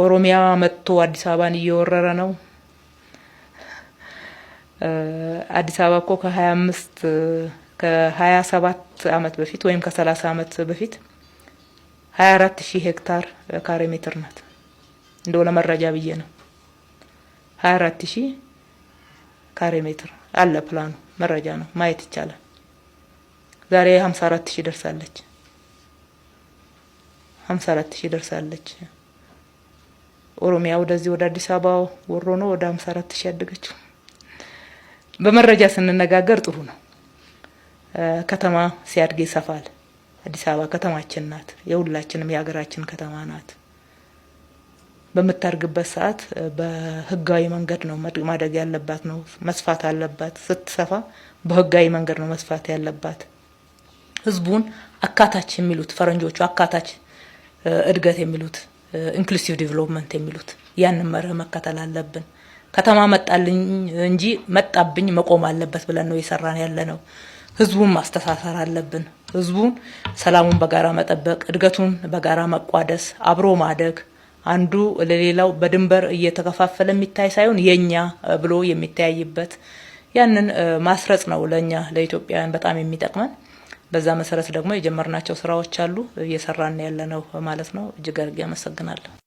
ኦሮሚያ መጥቶ አዲስ አበባን እየወረረ ነው። አዲስ አበባ እኮ ከ27 አመት በፊት ወይም ከ30 አመት በፊት 24000 ሄክታር ካሬ ሜትር ናት። እንደው ለመረጃ ብዬ ነው። 24000 ካሬ ሜትር አለ ፕላኑ፣ መረጃ ነው ማየት ይቻላል። ዛሬ 54000 ደርሳለች። 54000 ደርሳለች። ኦሮሚያ ወደዚህ ወደ አዲስ አበባ ወሮ ነው ወደ 54000 ያደገችው። በመረጃ ስንነጋገር ጥሩ ነው። ከተማ ሲያድግ ይሰፋል። አዲስ አበባ ከተማችን ናት፣ የሁላችንም የሀገራችን ከተማ ናት። በምታርግበት ሰዓት በህጋዊ መንገድ ነው ማደግ ያለባት ነው፣ መስፋት አለባት። ስትሰፋ በህጋዊ መንገድ ነው መስፋት ያለባት። ህዝቡን አካታች የሚሉት ፈረንጆቹ አካታች እድገት የሚሉት ኢንክሉሲቭ ዲቨሎፕመንት የሚሉት ያንን መርህ መከተል አለብን። ከተማ መጣልኝ እንጂ መጣብኝ መቆም አለበት ብለን ነው እየሰራን ያለነው። ህዝቡን ማስተሳሰር አለብን። ህዝቡን ሰላሙን በጋራ መጠበቅ፣ እድገቱን በጋራ መቋደስ፣ አብሮ ማደግ፣ አንዱ ለሌላው በድንበር እየተከፋፈለ የሚታይ ሳይሆን የኛ ብሎ የሚታይበት ያንን ማስረጽ ነው ለኛ ለኢትዮጵያውያን በጣም የሚጠቅመን። በዛ መሰረት ደግሞ የጀመርናቸው ስራዎች አሉ፣ እየሰራን ያለነው ማለት ነው። እጅግ አድርጌ አመሰግናለሁ።